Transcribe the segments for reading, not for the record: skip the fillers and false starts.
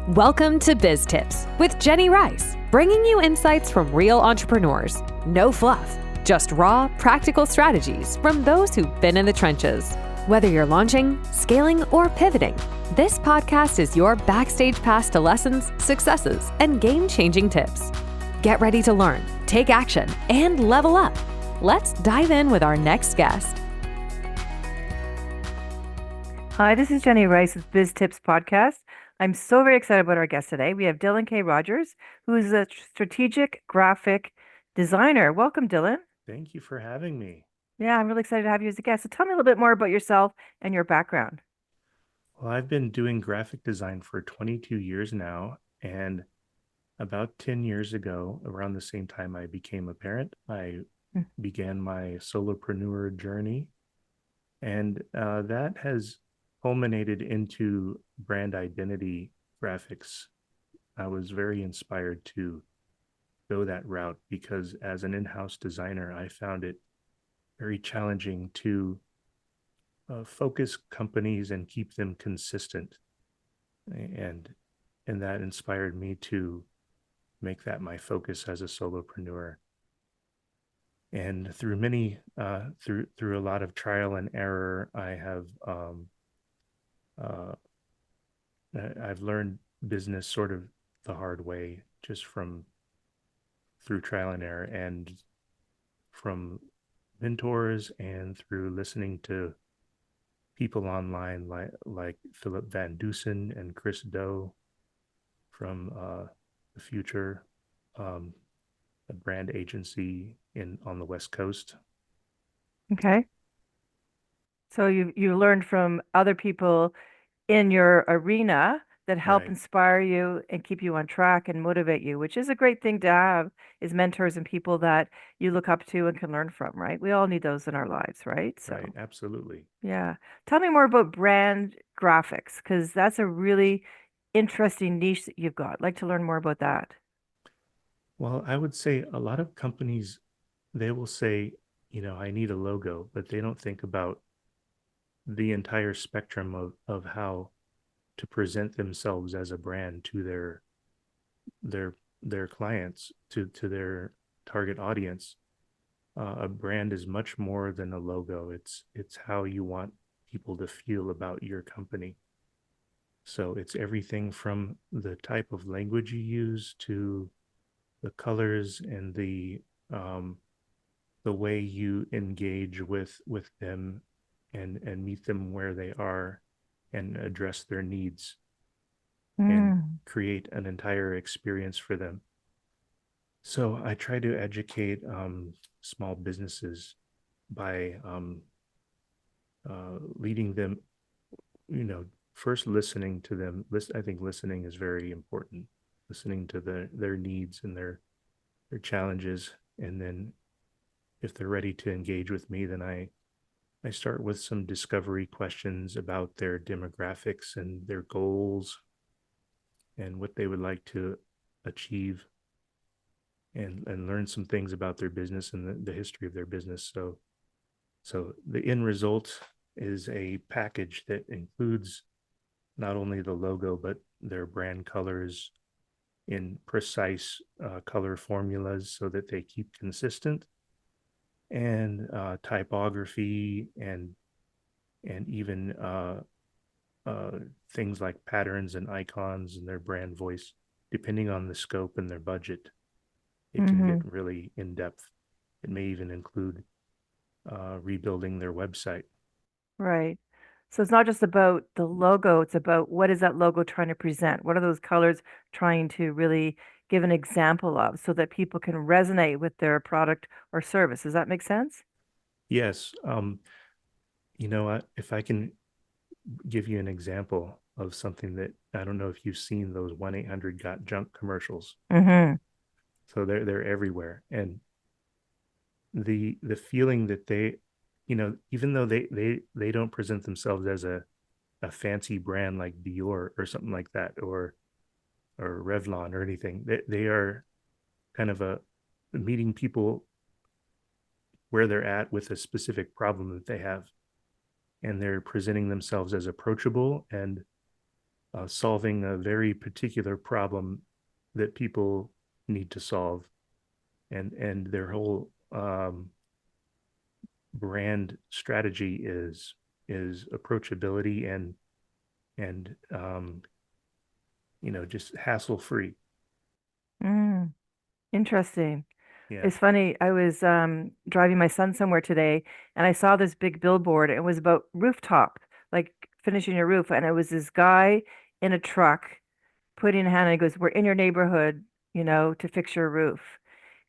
Welcome to BizTips with Jenny Rice, bringing you insights from real entrepreneurs. No fluff, just raw, practical strategies from those who've been in the trenches. Whether you're launching, scaling, or pivoting, this podcast is your backstage pass to lessons, successes, and game-changing tips. Get ready to learn, take action, and level up. Let's dive in with our next guest. Hi, this is Jenny Rice with BizTips podcast. I'm so very excited about our guest today. We have Dylan K. Rogers, who is a strategic graphic designer. Welcome, Dylan. Thank you for having me. Yeah, I'm really excited to have you as a guest. So tell me a little bit more about yourself and your background. Well, I've been doing graphic design for 22 years now, and about 10 years ago, around the same time I became a parent, I began my solopreneur journey, and that has culminated into brand identity graphics. I was very inspired to go that route because as an in-house designer, I found it very challenging to focus companies and keep them consistent. And that inspired me to make that my focus as a solopreneur. And through many, through a lot of trial and error, I've learned business sort of the hard way, just through trial and error and from mentors and through listening to people online like Philip Van Dusen and Chris Do from the Future, a brand agency on the West Coast. Okay. So you learned from other people in your arena that help Right. inspire you and keep you on track and motivate you, which is a great thing to have, is mentors and people that you look up to and can learn from, right? We all need those in our lives, right? So, Right, absolutely. yeah. Tell me more about brand graphics, because that's a really interesting niche that you've got. I'd like to learn more about that. Well, I would say a lot of companies, they will say, I need a logo, but they don't think about the entire spectrum of how to present themselves as a brand to their clients, to their target audience. A brand is much more than a logo. It's how you want people to feel about your company. So it's everything from the type of language you use to the colors and the way you engage with them and meet them where they are and address their needs and create an entire experience for them. So I try to educate small businesses by leading them, first listening to them. I think listening is very important. Listening to their needs and their challenges, and then if they're ready to engage with me, then I start with some discovery questions about their demographics and their goals and what they would like to achieve, and learn some things about their business and the history of their business. So the end result is a package that includes not only the logo, but their brand colors in precise color formulas so that they keep consistent, and typography and even things like patterns and icons and their brand voice, depending on the scope and their budget. It can get really in depth. It may even include rebuilding their website. Right. So it's not just about the logo, it's about what is that logo trying to present? What are those colors trying to really give an example of so that people can resonate with their product or service? Does that make sense? Yes. If I can give you an example of something that I don't know if you've seen those 1-800-GOT-JUNK commercials. Mm-hmm. So they're everywhere. And the feeling that they, even though they don't present themselves as a fancy brand like Dior or something like that, or Revlon or anything, they are kind of meeting people where they're at with a specific problem that they have, and they're presenting themselves as approachable and solving a very particular problem that people need to solve, and their whole brand strategy is approachability and just hassle free. Mm, interesting. Yeah. It's funny. I was driving my son somewhere today, and I saw this big billboard. It was about rooftop, like finishing your roof, and it was this guy in a truck putting a hand, and he goes, "We're in your neighborhood, to fix your roof."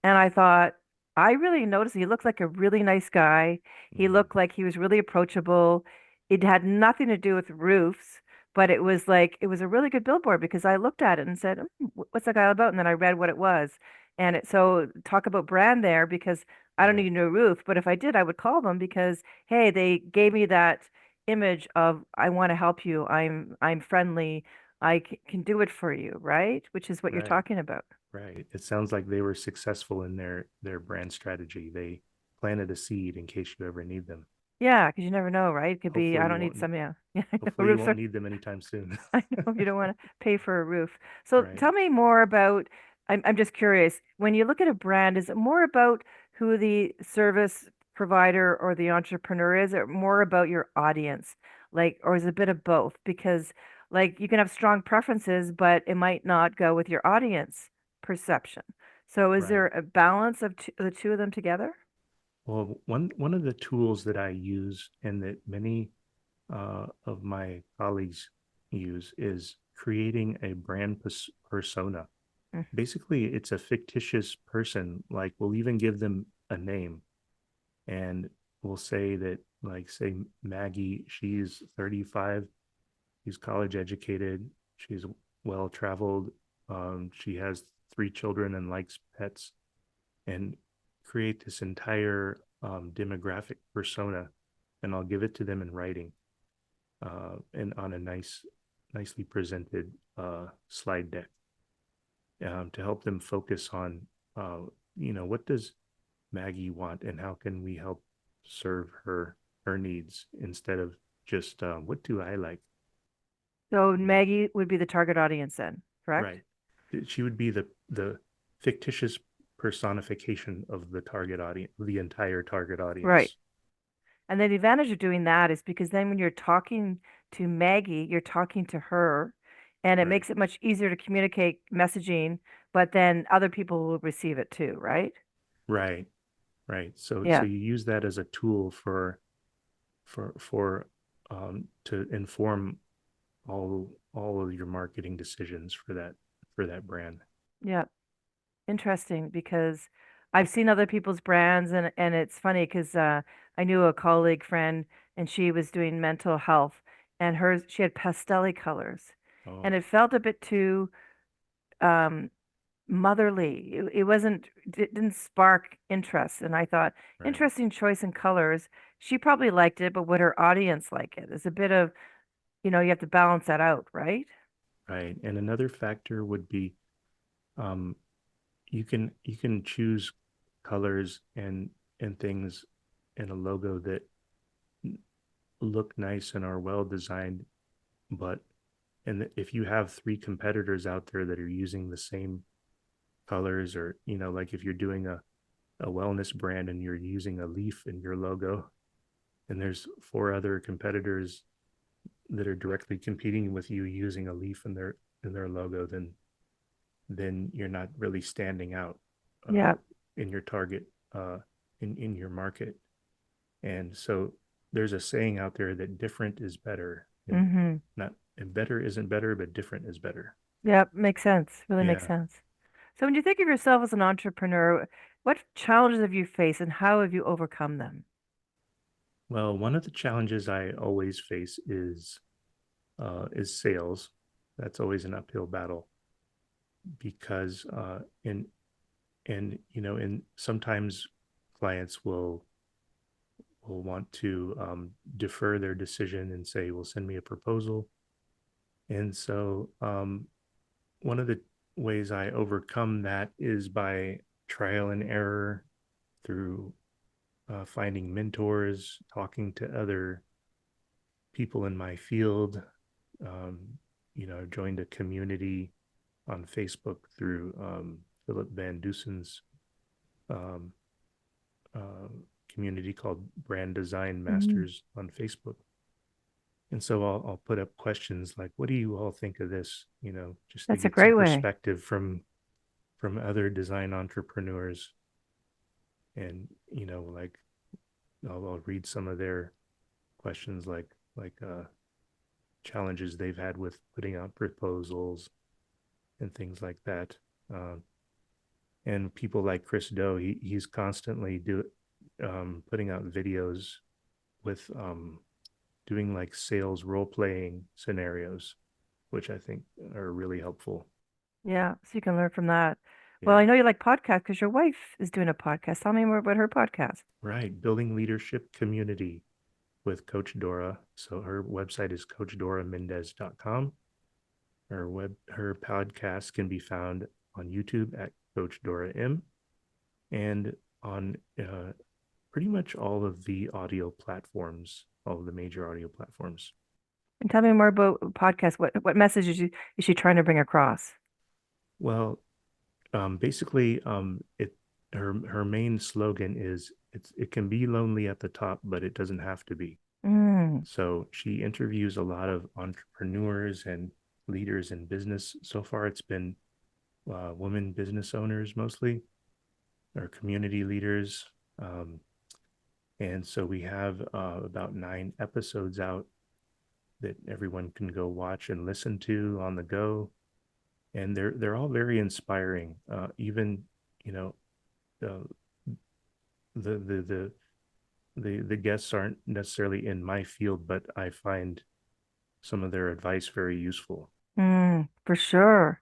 And I thought, I really noticed he looked like a really nice guy. He Mm, looked like he was really approachable. It had nothing to do with roofs, but it was like, it was a really good billboard because I looked at it and said, What's that guy all about?" And then I read what it was. And so talk about brand there because I don't right. need a new roof, but if I did, I would call them because, hey, they gave me that image of, I want to help you. I'm friendly. I can do it for you, right? Which is what you're Right. talking about. Right. It sounds like they were successful in their brand strategy. They planted a seed in case you ever need them. Yeah, because you never know, right? It could be, I Hopefully you don't need won't some, yeah. Yeah, I know. hopefully you Roofs won't are, need them anytime soon. I know you don't want to pay for a roof. So Right. tell me more about, I'm just curious, when you look at a brand, is it more about who the service provider or the entrepreneur is, or more about your audience? Like, or is it a bit of both? Because, like, you can have strong preferences, but it might not go with your audience perception. So is there Right. a balance of the two of them together? Well, one of the tools that I use and that many of my colleagues use is creating a brand persona. Mm. Basically, it's a fictitious person. Like we'll even give them a name, and we'll say that, like, say Maggie, she's 35, she's college educated, she's well traveled, she has 3 children and likes pets, and create this entire demographic persona, and I'll give it to them in writing, and on a nicely presented slide deck, to help them focus on, uh, what does Maggie want, and how can we help serve her needs instead of just, what do I like? So You know, Maggie would be the target audience then, correct? right? She would be the fictitious personification of the target audience, the entire target Right. audience. And then the advantage of doing that is because then when you're talking to Maggie, you're talking to her, and it Right, makes it much easier to communicate messaging, but then other people will receive it too, right? right, right. So Yeah. you use that as a tool for to inform all of your marketing decisions for that brand. Yeah. Interesting because I've seen other people's brands and it's funny because I knew a colleague friend and she was doing mental health and hers she had pastel colors Oh, and it felt a bit too um motherly. It wasn't, it didn't spark interest. And I thought, right, interesting choice in colors. She probably liked it, but would her audience like it? There's a bit of, you have to balance that out, right? right. And another factor would be, um, you can choose colors and things in a logo that look nice and are well designed, but and if you have 3 competitors out there that are using the same colors, or like if you're doing a wellness brand and you're using a leaf in your logo, and there's 4 other competitors that are directly competing with you using a leaf in their logo, then you're not really standing out, uh, Yeah. in your target, in your market. And so there's a saying out there that different is better, and Mm-hmm. not and better isn't better, but different is better. Yeah, makes sense. Really makes Yeah. sense. So when you think of yourself as an entrepreneur, what challenges have you faced and how have you overcome them? Well, one of the challenges I always face is sales. That's always an uphill battle because, and sometimes clients will want to, defer their decision and say, "Well, send me a proposal." And so, one of the ways I overcome that is by trial and error, through finding mentors, talking to other people in my field, um, joined a community on Facebook through Philip Van Dusen's um, uh, community called Brand Design Mhm. Masters on Facebook. And so I'll put up questions like, "What do you all think of this?" Just to That's a get some great way. perspective from other design entrepreneurs. And like I'll read some of their questions, like challenges they've had with putting out proposals and things like that. And people like Chris Doe, he's constantly putting out videos with doing like sales role playing scenarios, which I think are really helpful. Yeah, so you can learn from that. Well, Yeah, I know you like podcasts because your wife is doing a podcast. Tell me more about her podcast. right. Building leadership community with Coach Dora. So her website is coachdoramendez.com. Her podcast can be found on YouTube at Coach Dora M, and on pretty much all of the audio platforms, all of the major audio platforms. And tell me more about podcast. What message is she trying to bring across? Well, basically, it her main slogan is it can be lonely at the top, but it doesn't have to be. Mm, So she interviews a lot of entrepreneurs and leaders in business. So far, it's been women business owners mostly, or community leaders. Um, and so we have about 9 episodes out that everyone can go watch and listen to on the go, and they're all very inspiring. Even you know uh, the, the the the guests aren't necessarily in my field, but I find some of their advice very useful. for sure.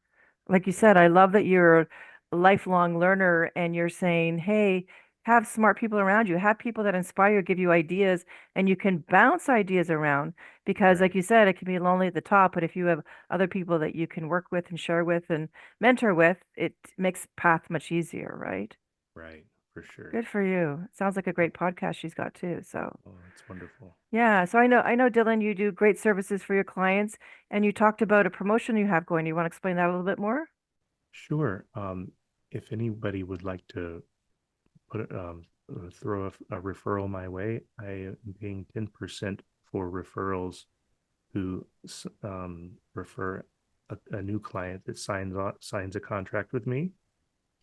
Like you said, I love that you're a lifelong learner and you're saying, hey, have smart people around you, have people that inspire you, give you ideas, and you can bounce ideas around because, like Right, you said, it can be lonely at the top, but if you have other people that you can work with and share with and mentor with, it makes path much easier, right? right, for sure. Good for you. Sounds like a Oh, great podcast she's got too. So, oh, that's wonderful. yeah. So I know, Dylan, you do great services for your clients, and you talked about a promotion you have going. Do you want to explain that a little bit more? Sure. If anybody would like to throw a referral my way, I am paying 10% for referrals who refer a new client that signs a contract with me.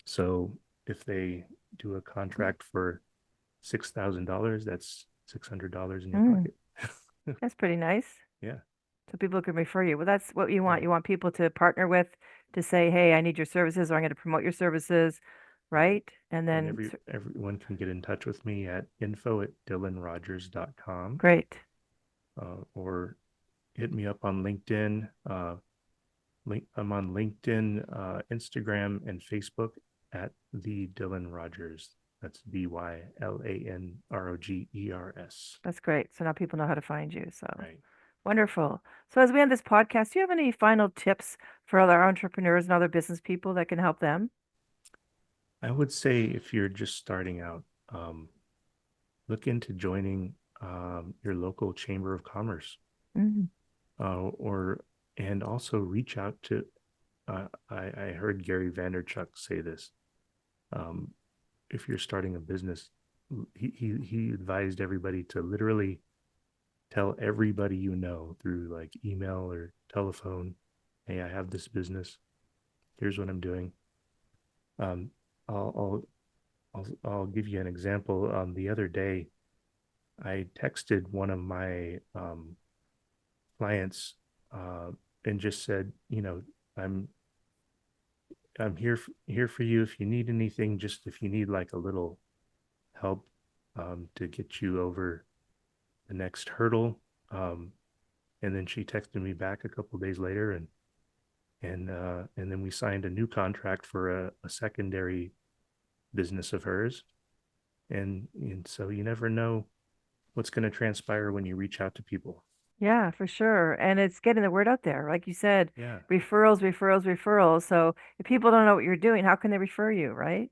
So if they do a contract for $6,000, that's $600 in your Mm, pocket. that's pretty nice. Yeah, So people can refer you. Well, that's what you want. right, You want people to partner with to say, hey, I need your services, or I'm going to promote your services, right. right? And And then, everyone can get in touch with me at info@dylanrogers.com, great. or hit me up on LinkedIn. I'm on LinkedIn, Instagram, and Facebook at the Dylan Rogers. That's DYLANROGERS. That's great. So now people know how to find you. So Right. wonderful. So as we end this podcast, do you have any final tips for other entrepreneurs and other business people that can help them? I would say if you're just starting out, look into joining your local chamber of commerce, Mm, or and also reach out to. I heard Gary Vaynerchuk say this. Um, if you're starting a business, he advised everybody to literally tell everybody through like email or telephone, "Hey, I have this business. Here's what I'm doing." Um, I'll I'll give you an example. The other day, I texted one of my clients and just said, I'm I'm here for you if you need anything. Just if you need like a little help to get you over the next hurdle. Um, and then she texted me back a couple of days later, and then we signed a new contract for a secondary business of hers. And so you never know what's going to transpire when you reach out to people. yeah, for sure. And it's getting the word out there. Like you said, Yeah, referrals, referrals, referrals. So if people don't know what you're doing, how can they refer you, right?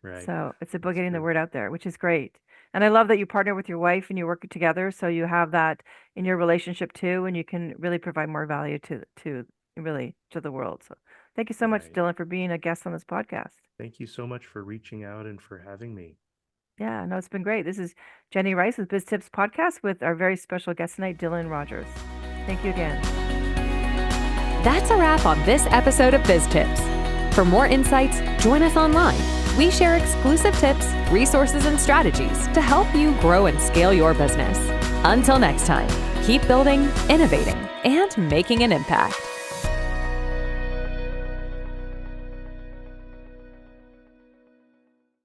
right. So it's about That's getting the true. word out there, which is great. And I love that you partner with your wife and you work together, so you have that in your relationship too, and you can really provide more value to really to the world. So thank you so much, Right. Dylan, for being a guest on this podcast. Thank you so much for reaching out and for having me. Yeah, no, it's been great. This is Jenny Rice with BizTips podcast with our very special guest tonight, Dylan Rogers. Thank you again. That's a wrap on this episode of BizTips. For more insights, join us online. We share exclusive tips, resources, and strategies to help you grow and scale your business. Until next time, keep building, innovating, and making an impact.